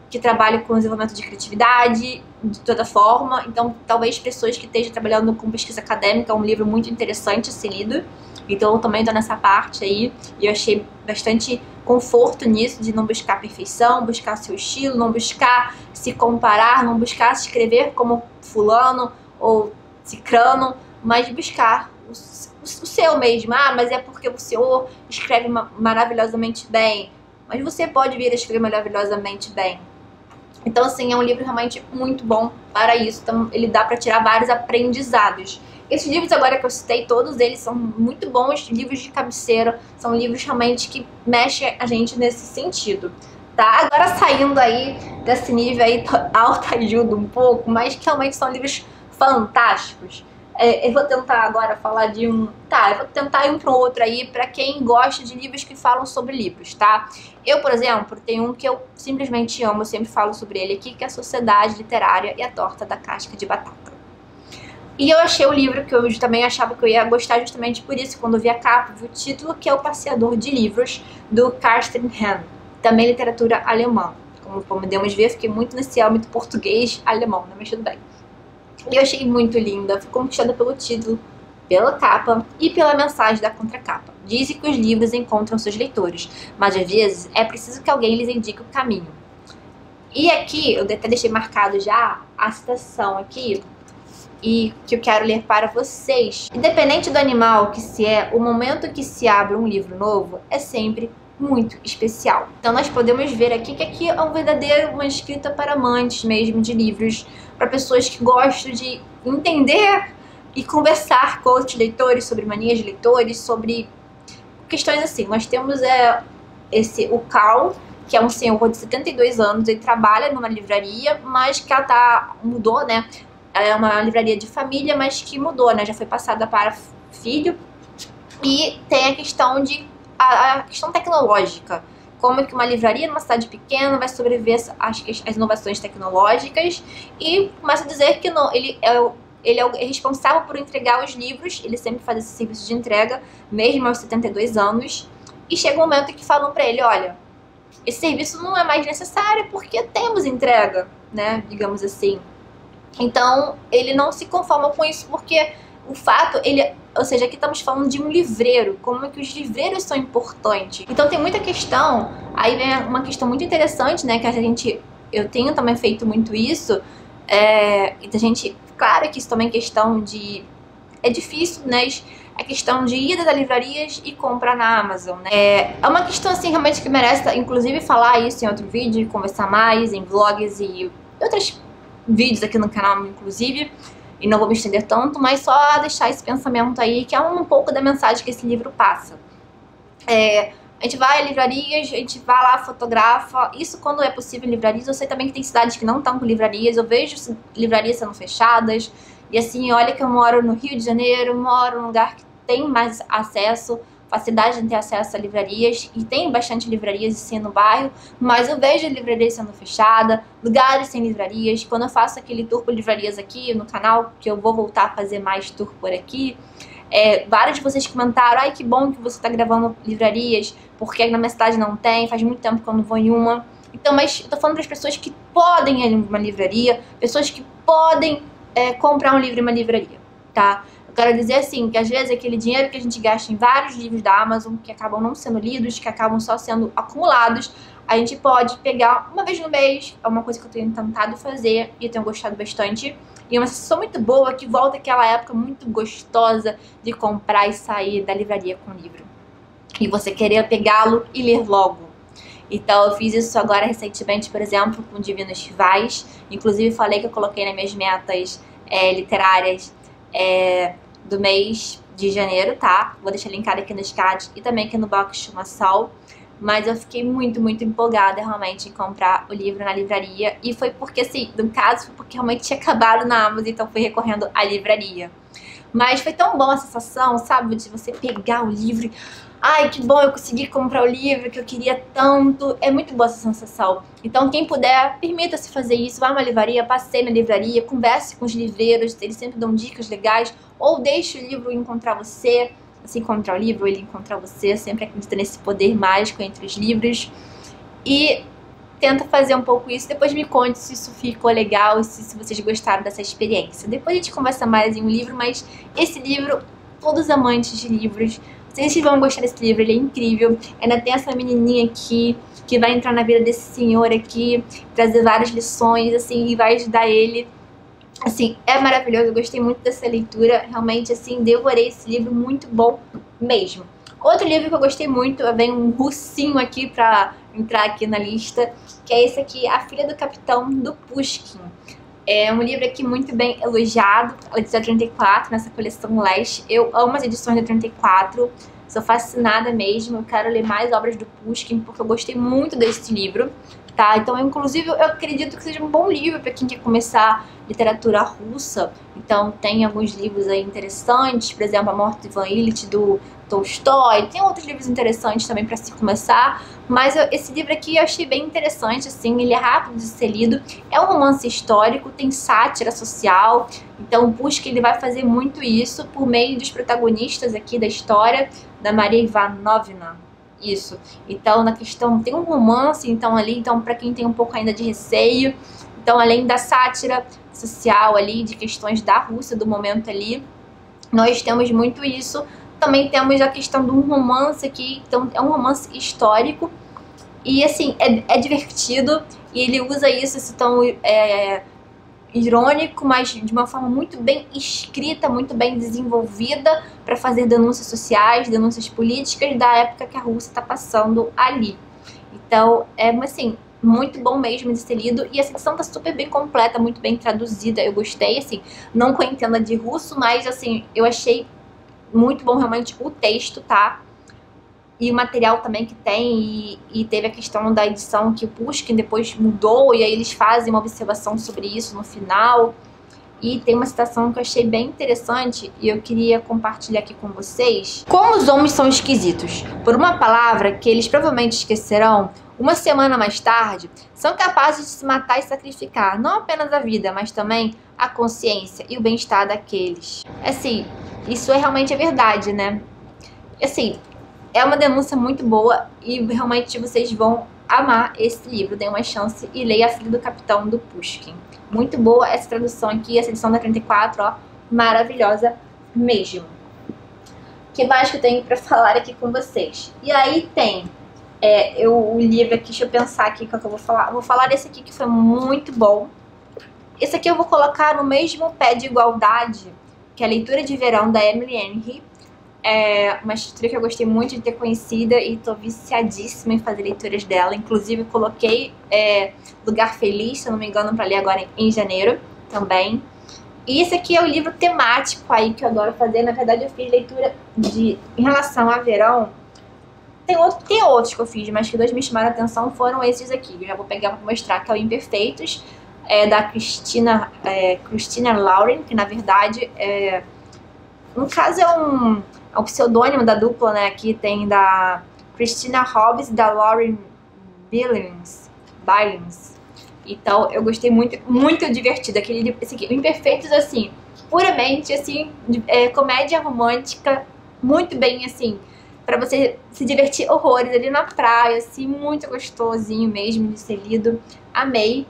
que trabalham com desenvolvimento de criatividade de toda forma. Então talvez pessoas que estejam trabalhando com pesquisa acadêmica, é um livro muito interessante a ser lido. Então eu também tô nessa parte aí, e eu achei bastante conforto nisso, de não buscar perfeição, buscar seu estilo, não buscar se comparar, não buscar se escrever como fulano ou cicrano, mas buscar o seu mesmo. Ah, mas é porque o senhor escreve maravilhosamente bem. Mas você pode vir a escrever maravilhosamente bem. Então, assim, é um livro realmente muito bom para isso. Então, ele dá para tirar vários aprendizados. Esses livros agora que eu citei, todos eles são muito bons, livros de cabeceira. São livros realmente que mexem a gente nesse sentido, tá? Agora saindo aí desse nível aí, autoajuda um pouco, mas que realmente são livros fantásticos. Eu vou tentar agora falar de eu vou tentar ir um para o outro aí, para quem gosta de livros que falam sobre livros, tá? Eu, por exemplo, tenho um que eu simplesmente amo, eu sempre falo sobre ele aqui, que é a Sociedade Literária e a Torta da Casca de Batata. E eu achei o livro que eu também achava que eu ia gostar justamente por isso, quando eu vi a capa, vi o título, que é O Passeador de Livros, do Carsten Hahn, também literatura alemã. Como podemos ver, fiquei muito nesse âmbito português-alemão, né? Mas tudo bem. E eu achei muito linda, fui conquistada pelo título, pela capa e pela mensagem da contracapa. Dizem que os livros encontram seus leitores, mas às vezes é preciso que alguém lhes indique o caminho. E aqui, eu até deixei marcado já a citação aqui, e que eu quero ler para vocês. Independente do animal que se é, o momento que se abre um livro novo é sempre muito especial. Então nós podemos ver aqui que aqui é uma escrita para amantes mesmo de livros, para pessoas que gostam de entender e conversar com outros leitores sobre manias de leitores, sobre questões assim. Nós temos o Carl, que é um senhor de 72 anos, ele trabalha numa livraria, mas que ela mudou, né? É uma livraria de família, mas que mudou, né? Já foi passada para filho. E tem a questão a questão tecnológica. Como que uma livraria numa cidade pequena vai sobreviver às inovações tecnológicas, e começa a dizer que não, ele é o responsável por entregar os livros, ele sempre faz esse serviço de entrega, mesmo aos 72 anos, e chega um momento que falam para ele, olha, esse serviço não é mais necessário porque temos entrega, né, digamos assim. Então, ele não se conforma com isso porque o fato, ou seja, aqui estamos falando de um livreiro, como é que os livreiros são importantes. Então tem muita questão, aí vem uma questão muito interessante, né, que eu tenho também feito muito isso, e a gente, claro que isso também é questão de, é difícil, né, a questão de ir das livrarias e comprar na Amazon, né? É uma questão, assim, realmente que merece, inclusive, falar isso em outro vídeo, conversar mais em vlogs e outros vídeos aqui no canal, inclusive, e não vou me estender tanto, mas só deixar esse pensamento aí, que é um pouco da mensagem que esse livro passa. A gente vai a livrarias, a gente vai lá, fotografa, isso quando é possível em livrarias. Eu sei também que tem cidades que não estão com livrarias, eu vejo livrarias sendo fechadas, e assim, olha que eu moro no Rio de Janeiro, moro num lugar que tem mais acesso, facilidade de ter acesso a livrarias, e tem bastante livrarias sim no bairro, mas eu vejo livrarias sendo fechadas, lugares sem livrarias. Quando eu faço aquele tour por livrarias aqui no canal, que eu vou voltar a fazer mais tour por aqui, vários de vocês comentaram, ai que bom que você está gravando livrarias, porque na minha cidade não tem, faz muito tempo que eu não vou em uma. Então, mas eu tô falando para as pessoas que podem ir em uma livraria, pessoas que podem comprar um livro em uma livraria, tá? Eu quero dizer assim, que às vezes aquele dinheiro que a gente gasta em vários livros da Amazon, que acabam não sendo lidos, que acabam só sendo acumulados, a gente pode pegar uma vez no mês, é uma coisa que eu tenho tentado fazer e eu tenho gostado bastante. E é uma sensação muito boa, que volta àquela época muito gostosa de comprar e sair da livraria com o livro. E você querer pegá-lo e ler logo. Então eu fiz isso agora recentemente, por exemplo, com Divinos Rivais. Inclusive falei que eu coloquei nas minhas metas literárias do mês de janeiro, tá? Vou deixar linkado aqui nos cards e também aqui no box de informação. Mas eu fiquei muito, muito empolgada realmente em comprar o livro na livraria. E foi porque, assim, no caso, foi porque realmente tinha acabado na Amazon, então fui recorrendo à livraria. Mas foi tão bom a sensação, sabe, de você pegar o livro. Ai, que bom, eu consegui comprar o livro que eu queria tanto. É muito boa essa sensação. Então, quem puder, permita-se fazer isso. Vá a uma livraria, passeie na livraria, converse com os livreiros, eles sempre dão dicas legais. Ou deixe o livro encontrar você. Você encontrar o livro, ele encontrar você. Eu sempre acredito nesse poder mágico entre os livros. E tenta fazer um pouco isso. Depois me conte se isso ficou legal e se vocês gostaram dessa experiência. Depois a gente conversa mais em um livro, mas esse livro, todos amantes de livros, vocês vão gostar desse livro, ele é incrível. Ainda tem essa menininha aqui que vai entrar na vida desse senhor aqui, trazer várias lições, assim, e vai ajudar ele. Assim, é maravilhoso, eu gostei muito dessa leitura, realmente, assim, devorei esse livro, muito bom mesmo. Outro livro que eu gostei muito, vem um russinho aqui pra entrar aqui na lista, que é esse aqui, A Filha do Capitão, do Pushkin. É um livro aqui muito bem elogiado, ela é de 34, nessa coleção Leste. Eu amo as edições de 34, sou fascinada mesmo, eu quero ler mais obras do Pushkin, porque eu gostei muito desse livro. Tá? Então, inclusive, eu acredito que seja um bom livro para quem quer começar literatura russa. Então, tem alguns livros aí interessantes, por exemplo, A Morte de Ivan Ilitch, do Tolstói. Tem outros livros interessantes também para se começar, mas esse livro aqui eu achei bem interessante, assim, ele é rápido de ser lido, é um romance histórico, tem sátira social, então o Pushkin ele vai fazer muito isso por meio dos protagonistas aqui da história, da Maria Ivanovna. Isso. Então, na questão, tem um romance, então, ali, então, para quem tem um pouco ainda de receio, então, além da sátira social ali, de questões da Rússia, do momento ali, nós temos muito isso. Também temos a questão de um romance aqui, então, é um romance histórico, e, assim, é divertido, e ele usa isso, esse tom irônico, mas de uma forma muito bem escrita, muito bem desenvolvida para fazer denúncias sociais, denúncias políticas da época que a Rússia está passando ali. Então, assim, muito bom mesmo de ser lido, e a edição tá super bem completa, muito bem traduzida, eu gostei, assim, não com a entenda de russo, mas, assim, eu achei muito bom realmente o texto, tá? e o material também que tem, e teve a questão da edição que o Pushkin depois mudou, e aí eles fazem uma observação sobre isso no final. E tem uma citação que eu achei bem interessante e eu queria compartilhar aqui com vocês. Como os homens são esquisitos. Por uma palavra que eles provavelmente esquecerão, uma semana mais tarde, são capazes de se matar e sacrificar não apenas a vida, mas também a consciência e o bem-estar daqueles. Assim, isso realmente é verdade, né? Assim, é uma denúncia muito boa e realmente vocês vão amar esse livro. Dê uma chance e leia A Filha do Capitão, do Pushkin. Muito boa essa tradução aqui, essa edição da 34, ó, maravilhosa mesmo. O que mais que eu tenho pra falar aqui com vocês? E aí tem o livro aqui, deixa eu pensar aqui qual que eu vou falar. Eu vou falar desse aqui que foi muito bom. Esse aqui eu vou colocar no mesmo pé de igualdade, que é a Leitura de Verão, da Emily Henry. É uma escritora que eu gostei muito de ter conhecida e tô viciadíssima em fazer leituras dela. Inclusive coloquei Lugar Feliz, se eu não me engano, pra ler agora em janeiro também. E esse aqui é o livro temático aí que eu adoro fazer. Na verdade eu fiz leitura em relação a verão. Tem outros que eu fiz, mas que dois me chamaram a atenção foram esses aqui. Eu já vou pegar pra mostrar, que é o Imperfeitos, da Christina Lauren, que na verdade no caso é um pseudônimo da dupla, né? Aqui tem da Christina Hobbs e da Lauren Billings. Então eu gostei muito, muito divertido. Esse aqui, Imperfeitos, assim, puramente, assim, comédia romântica, muito bem, assim, pra você se divertir horrores ali na praia, assim, muito gostosinho mesmo de ser lido. Amei.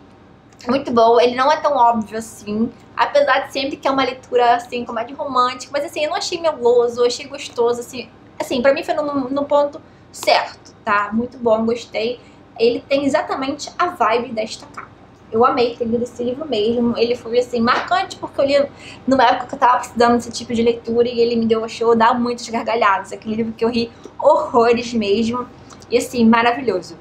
Muito bom, ele não é tão óbvio assim, apesar de sempre que é uma leitura, assim, comédia romântica, mas assim, eu não achei meloso, eu achei gostoso, assim, pra mim foi no ponto certo, tá? Muito bom, gostei. Ele tem exatamente a vibe desta capa. Eu amei ter lido esse livro mesmo, ele foi, assim, marcante, porque eu li numa época que eu tava precisando desse tipo de leitura e ele me deu dar muitas gargalhadas, aquele livro que eu ri horrores mesmo, e assim, maravilhoso.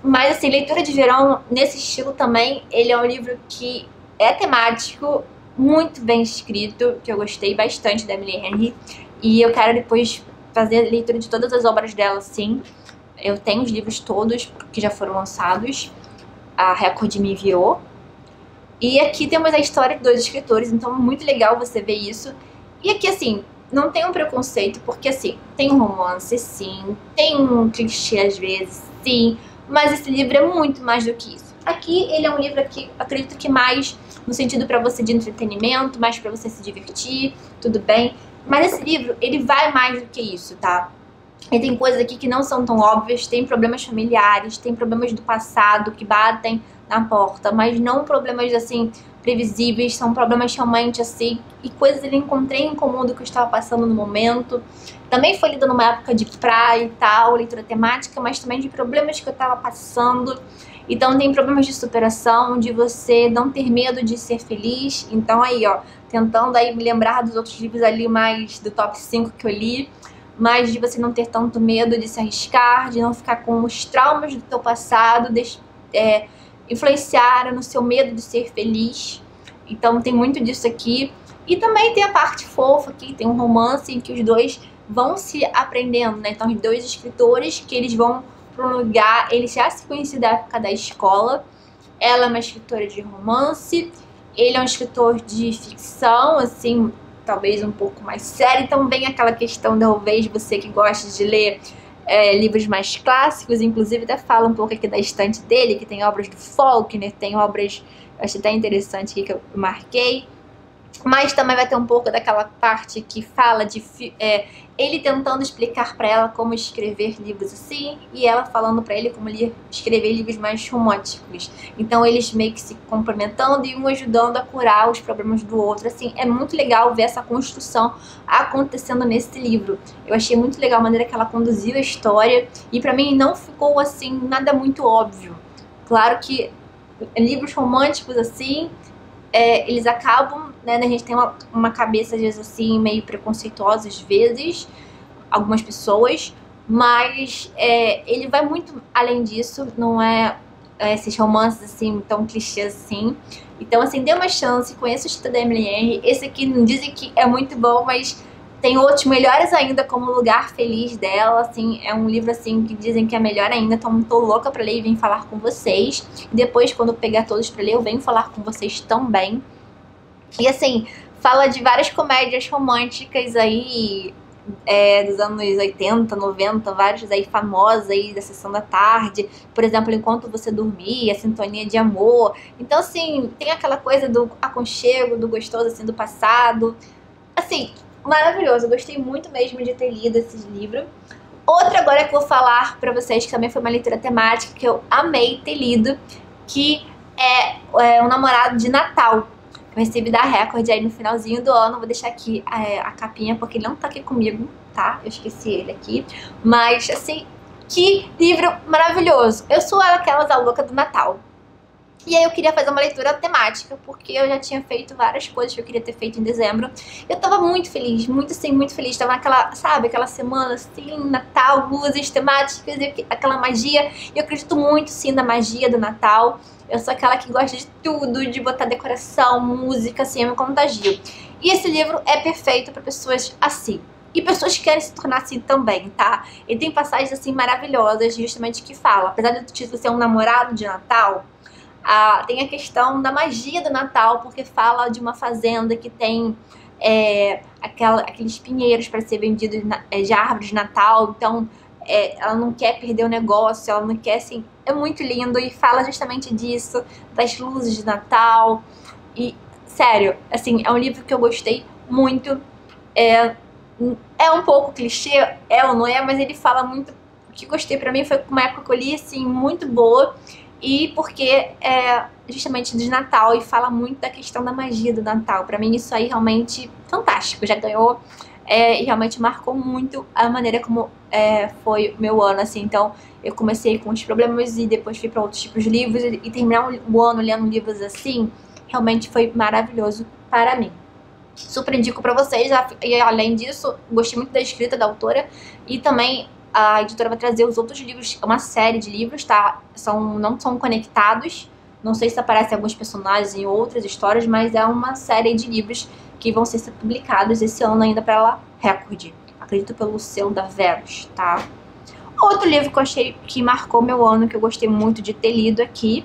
Mas assim, Leitura de Verão, nesse estilo também, ele é um livro que é temático, muito bem escrito, que eu gostei bastante da Emily Henry. E eu quero depois fazer a leitura de todas as obras dela, sim. Eu tenho os livros todos que já foram lançados. A Record me enviou. E aqui temos a história de dois escritores, então é muito legal você ver isso. E aqui, assim, não tem um preconceito, porque assim, tem um romance, sim, tem um clichê às vezes, sim, mas esse livro é muito mais do que isso. Aqui ele é um livro que acredito que mais no sentido para você de entretenimento, mais para você se divertir, tudo bem. Mas esse livro, ele vai mais do que isso, tá? E tem coisas aqui que não são tão óbvias, tem problemas familiares, tem problemas do passado que batem na porta, mas não problemas assim previsíveis, são problemas realmente assim, e coisas que eu encontrei em comum do que eu estava passando no momento. Também foi lida numa época de praia e tal, leitura temática, mas também de problemas que eu estava passando. Então tem problemas de superação, de você não ter medo de ser feliz. Então aí, ó, tentando aí me lembrar dos outros livros ali mais do top 5 que eu li, mas de você não ter tanto medo de se arriscar, de não ficar com os traumas do teu passado, influenciar no seu medo de ser feliz. Então tem muito disso aqui. E também tem a parte fofa aqui, tem um romance em que os dois vão se aprendendo, né? Então os dois escritores que eles vão para um lugar, eles já se conheciam da época da escola. Ela é uma escritora de romance, ele é um escritor de ficção, assim, talvez um pouco mais sério. Então vem aquela questão, talvez você que gosta de ler livros mais clássicos, inclusive até fala um pouco aqui da estante dele, que tem obras do Faulkner, tem obras, eu achei até interessante aqui que eu marquei. Mas também vai ter um pouco daquela parte que fala de ele tentando explicar pra ela como escrever livros assim, e ela falando pra ele como escrever livros mais românticos. Então eles meio que se complementando e um ajudando a curar os problemas do outro. Assim, é muito legal ver essa construção acontecendo nesse livro. Eu achei muito legal a maneira que ela conduziu a história, e pra mim não ficou assim nada muito óbvio. Claro que livros românticos assim, eles acabam, né, a gente tem uma cabeça às vezes assim, meio preconceituosa às vezes, algumas pessoas, mas ele vai muito além disso, não é esses romances assim, tão clichês assim. Então assim, dê uma chance, conheça o estilo da Emily Henry. Esse aqui não dizem que é muito bom, mas Tem outros melhores ainda, como O Lugar Feliz dela, assim, é um livro, assim, que dizem que é melhor ainda, então tô louca pra ler e vim falar com vocês. E depois, quando eu pegar todos pra ler, eu venho falar com vocês também. E, assim, fala de várias comédias românticas aí, dos anos 80, 90, vários aí famosos aí da Sessão da Tarde. Por exemplo, Enquanto Você Dormia, Sintonia de Amor. Então, assim, tem aquela coisa do aconchego, do gostoso, assim, do passado. Assim, maravilhoso, eu gostei muito mesmo de ter lido esse livro. Outra agora que eu vou falar pra vocês, que também foi uma leitura temática, que eu amei ter lido, que é O Namorado de Natal. Eu recebi da Record aí no finalzinho do ano. Vou deixar aqui a capinha, porque ele não tá aqui comigo, tá? Eu esqueci ele aqui. Mas, assim, que livro maravilhoso. Eu sou aquelas a louca do Natal. E aí eu queria fazer uma leitura temática, porque eu já tinha feito várias coisas que eu queria ter feito em dezembro. Eu tava muito feliz, muito assim, muito feliz. Tava naquela, sabe, aquela semana assim, Natal, luzes temáticas, aquela magia. E eu acredito muito, sim, na magia do Natal. Eu sou aquela que gosta de tudo, de botar decoração, música, assim, eu me contagio. E esse livro é perfeito pra pessoas assim. E pessoas que querem se tornar assim também, tá? Ele tem passagens, assim, maravilhosas, justamente que fala. Apesar do título ser Um Namorado de Natal, tem a questão da magia do Natal, porque fala de uma fazenda que tem aqueles pinheiros para ser vendidos de árvores de Natal. Então, ela não quer perder o negócio, ela não quer, assim... É muito lindo e fala justamente disso, das luzes de Natal. E, sério, assim, é um livro que eu gostei muito. É um pouco clichê, ou não é, mas ele fala muito. O que gostei pra mim foi uma época que eu li, assim, muito boa. E porque é justamente de Natal e fala muito da questão da magia do Natal. Pra mim isso aí realmente fantástico, já ganhou e realmente marcou muito a maneira como foi o meu ano, assim. Então eu comecei com os problemas e depois fui pra outros tipos de livros, e terminar o ano lendo livros assim, realmente foi maravilhoso para mim. Super indico pra vocês, e além disso, gostei muito da escrita da autora, e também a editora vai trazer os outros livros, uma série de livros, tá? Não são conectados, não sei se aparecem alguns personagens em outras histórias, mas é uma série de livros que vão ser publicados esse ano ainda pela Record. Acredito pelo selo da Verus, tá? Outro livro que eu achei que marcou meu ano, que eu gostei muito de ter lido aqui,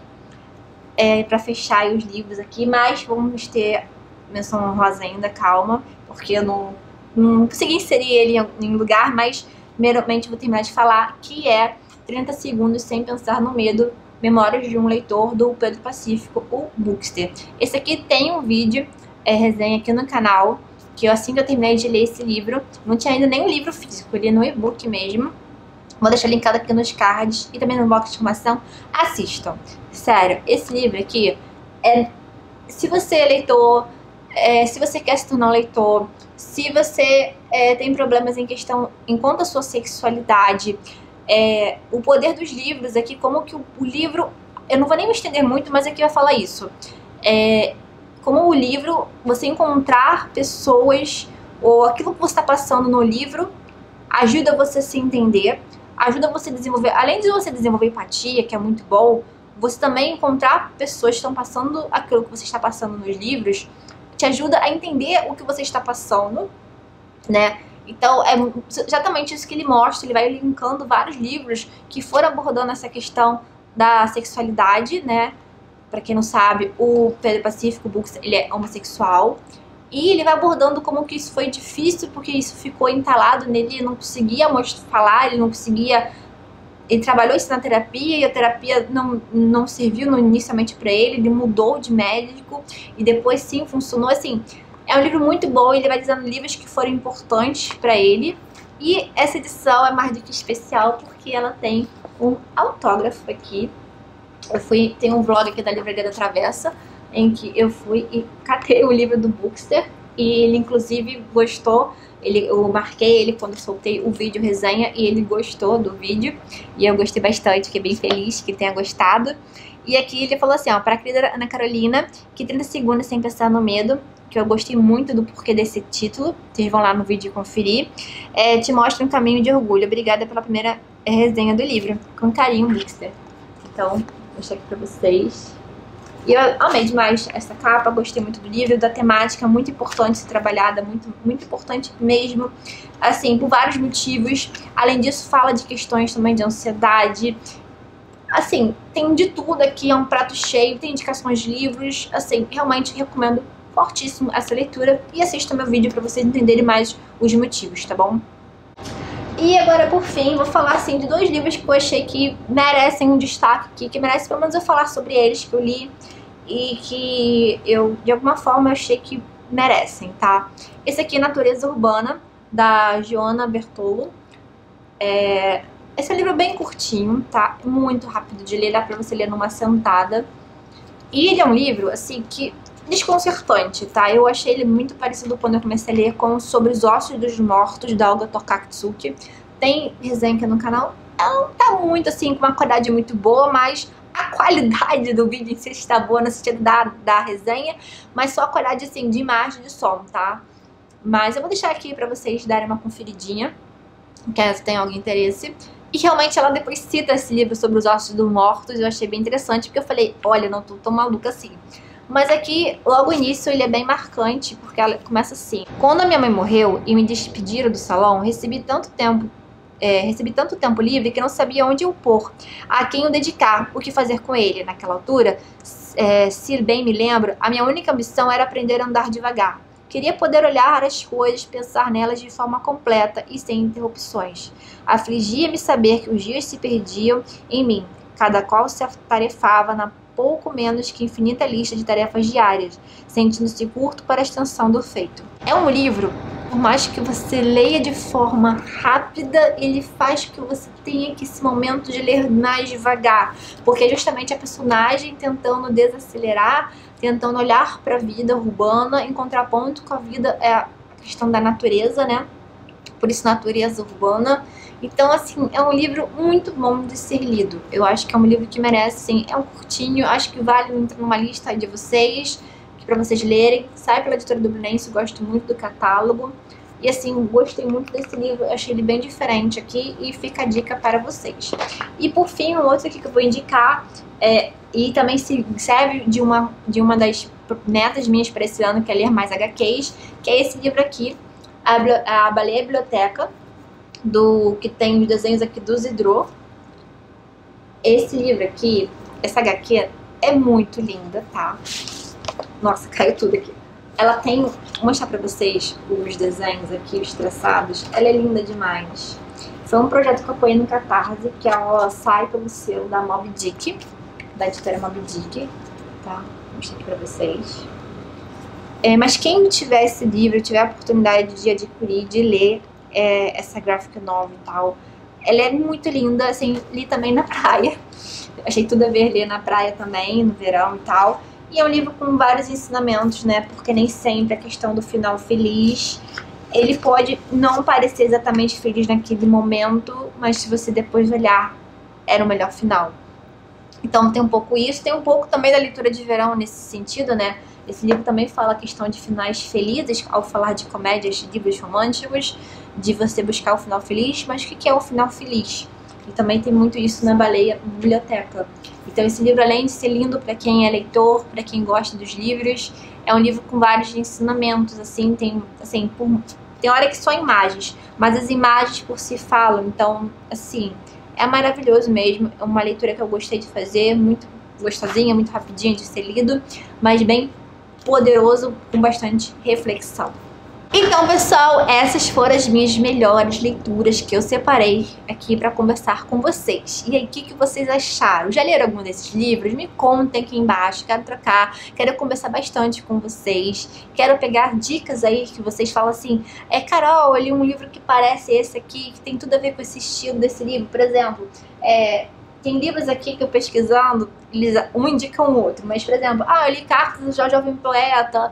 pra fechar aí os livros aqui, mas vamos ter menção honrosa ainda, calma, porque eu não consegui inserir ele em lugar, mas primeiramente vou terminar de falar, que é 30 Segundos Sem Pensar no Medo, Memórias de um Leitor, do Pedro Pacífico, o Bookster. Esse aqui tem um vídeo, resenha aqui no canal, que assim que eu terminei de ler esse livro, não tinha ainda nem o livro físico, eu li no e-book mesmo. Vou deixar linkado aqui nos cards e também no box de informação. Assistam. Sério, esse livro aqui se você é leitor, se você quer se tornar um leitor, se você tem problemas em questão enquanto a sua sexualidade, o poder dos livros aqui, como que o livro, eu não vou nem me estender muito, mas aqui vai falar isso, como o livro, você encontrar pessoas, ou aquilo que você está passando no livro, ajuda você a se entender, ajuda você a desenvolver, além de você desenvolver empatia, que é muito bom, você também encontrar pessoas que estão passando aquilo que você está passando nos livros, te ajuda a entender o que você está passando, né? Então, é exatamente isso que ele mostra. Ele vai linkando vários livros que foram abordando essa questão da sexualidade, né? Pra quem não sabe, o Pedro Pacífico Books, ele é homossexual. E ele vai abordando como que isso foi difícil, porque isso ficou entalado nele, ele não conseguia falar, ele não conseguia... Ele trabalhou isso na terapia, e a terapia não serviu inicialmente pra ele mudou de médico, e depois sim funcionou, assim... É um livro muito bom, ele vai dizendo livros que foram importantes pra ele. E essa edição é mais do que especial, porque ela tem um autógrafo aqui. Tem um vlog aqui da Livraria da Travessa, em que eu fui e catei o livro do Bookster. E ele inclusive gostou, eu marquei ele quando soltei o vídeo resenha, e ele gostou do vídeo. E eu gostei bastante, fiquei bem feliz que ele tenha gostado. E aqui ele falou assim, ó, pra querida Ana Carolina, que 30 segundos sem pensar no medo, que eu gostei muito do porquê desse título, vocês vão lá no vídeo conferir, te mostra um caminho de orgulho. Obrigada pela primeira resenha do livro. Com carinho, Bookster. Então, vou mostrar aqui pra vocês. E eu amei demais essa capa, gostei muito do livro, da temática, muito importante ser trabalhada, muito importante mesmo, assim, por vários motivos. Além disso, fala de questões também de ansiedade. Assim, tem de tudo aqui, é um prato cheio, tem indicações de livros, assim, realmente recomendo fortíssimo essa leitura. E assista meu vídeo pra vocês entenderem mais os motivos, tá bom? E agora, por fim, vou falar, assim, de 2 livros que eu achei que merecem um destaque aqui, que merece pelo menos eu falar sobre eles, que eu li e que eu, de alguma forma, achei que merecem, tá? Esse aqui é Natureza Urbana, da Joana Bertolo. Esse livro é bem curtinho, tá? Muito rápido de ler, dá pra você ler numa sentada. E ele é um livro, assim, que desconcertante, tá? Eu achei ele muito parecido quando eu comecei a ler com Sobre os Ossos dos Mortos, da Olga Tokarczuk. Tem resenha aqui no canal. Ela não tá muito, assim, com uma qualidade muito boa, mas a qualidade do vídeo em si está boa no sentido da resenha, mas só a qualidade, assim, de imagem e de som, tá? Mas eu vou deixar aqui pra vocês darem uma conferidinha, caso tenha algum interesse. E realmente ela depois cita esse livro Sobre os Ossos dos Mortos, eu achei bem interessante, porque eu falei, olha, não tô tão maluca assim. Mas aqui, logo no início, ele é bem marcante, porque ela começa assim. Quando a minha mãe morreu e me despediram do salão, recebi tanto tempo livre que não sabia onde o pôr, a quem o dedicar, o que fazer com ele. Naquela altura, se bem me lembro, a minha única ambição era aprender a andar devagar. Queria poder olhar as coisas, pensar nelas de forma completa e sem interrupções. Afligia-me saber que os dias se perdiam em mim, cada qual se atarefava na pouco menos que infinita lista de tarefas diárias, sentindo-se curto para a extensão do feito. É um livro, por mais que você leia de forma rápida, ele faz que você tenha que esse momento de ler mais devagar, porque é justamente a personagem tentando desacelerar, tentando olhar para a vida urbana, em contraponto com a vida, a questão da natureza, né? Por isso, natureza urbana. Então, assim, é um livro muito bom de ser lido. Eu acho que é um livro que merece, assim, é um curtinho, acho que vale entrar numa lista aí de vocês, pra vocês lerem. Sai pela editora do Blense, gosto muito do catálogo. E, assim, gostei muito desse livro, achei ele bem diferente aqui e fica a dica para vocês. E, por fim, um outro aqui que eu vou indicar, e também serve de uma das metas minhas para esse ano, que é ler mais HQs, que é esse livro aqui, A Baleia Biblioteca, que tem os desenhos aqui do Zidro. Esse livro aqui, essa HQ é muito linda, tá? Nossa, caiu tudo aqui. Ela tem, vou mostrar pra vocês os desenhos aqui, os traçados. Ela é linda demais. Foi um projeto que eu apoiei no Catarse, que ela sai pelo selo da Moby Dick, da editora Moby Dick, tá? Vou mostrar aqui pra vocês. Mas quem tiver esse livro, tiver a oportunidade de adquirir, de ler essa graphic novel e tal, ela é muito linda, assim, li também na praia. Achei tudo a ver ler na praia também, no verão e tal. E é um livro com vários ensinamentos, né? Porque nem sempre a questão do final feliz, ele pode não parecer exatamente feliz naquele momento, mas se você depois olhar, era o melhor final. Então tem um pouco isso, tem um pouco também da leitura de verão nesse sentido, né? Esse livro também fala a questão de finais felizes, ao falar de comédias, de livros românticos, de você buscar o final feliz, mas o que é o final feliz? E também tem muito isso na Baleia Biblioteca. Então esse livro, além de ser lindo para quem é leitor, para quem gosta dos livros, é um livro com vários ensinamentos, assim, tem hora que só imagens, mas as imagens por si falam, então, assim, é maravilhoso mesmo, é uma leitura que eu gostei de fazer, muito gostosinha, muito rapidinha de ser lido, mas bem poderoso, com bastante reflexão. Então, pessoal, essas foram as minhas melhores leituras que eu separei aqui para conversar com vocês. E aí, o que vocês acharam? Já leram algum desses livros? Me contem aqui embaixo, quero trocar, quero conversar bastante com vocês, quero pegar dicas aí que vocês falam assim, Carol, eu li um livro que parece esse aqui, que tem tudo a ver com esse estilo desse livro, por exemplo, tem livros aqui que eu pesquisando, um indica um outro, mas, por exemplo, eu li Cartas do Jovem Poeta,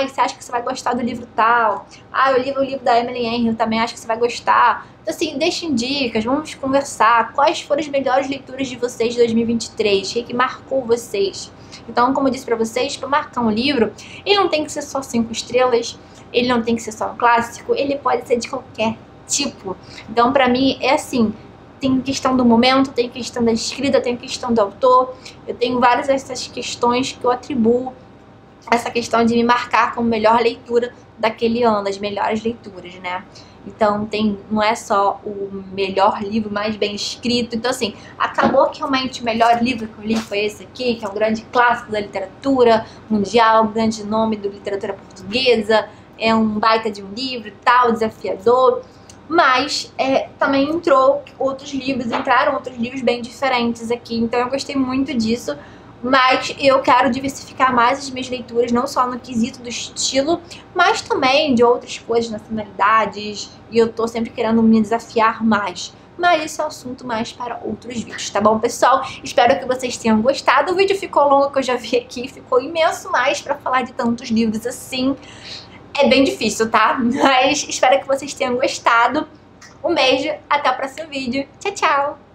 você acha que você vai gostar do livro tal, eu li o livro da Emily Henry, eu também acho que você vai gostar. Então, assim, deixem dicas, vamos conversar, quais foram as melhores leituras de vocês de 2023, o que marcou vocês. Então, como eu disse pra vocês, para marcar um livro, ele não tem que ser só 5 estrelas, ele não tem que ser só um clássico, ele pode ser de qualquer tipo. Então, pra mim, é assim, tem questão do momento, tem questão da escrita, tem questão do autor. Eu tenho várias dessas questões que eu atribuo essa questão de me marcar como melhor leitura daquele ano, as melhores leituras, né? Então não é só o melhor livro mais bem escrito. Então assim, acabou que realmente o melhor livro que eu li foi esse aqui, que é um grande clássico da literatura mundial, um grande nome da literatura portuguesa, é um baita de um livro e tal, desafiador. Mas também entraram outros livros bem diferentes aqui, então eu gostei muito disso. Mas eu quero diversificar mais as minhas leituras, não só no quesito do estilo, mas também de outras coisas, nacionalidades, e eu tô sempre querendo me desafiar mais. Mas esse é um assunto mais para outros vídeos, tá bom, pessoal? Espero que vocês tenham gostado. O vídeo ficou longo, que eu já vi aqui, ficou imenso, mas pra falar de tantos livros assim é bem difícil, tá? Mas espero que vocês tenham gostado. Um beijo, até o próximo vídeo. Tchau, tchau!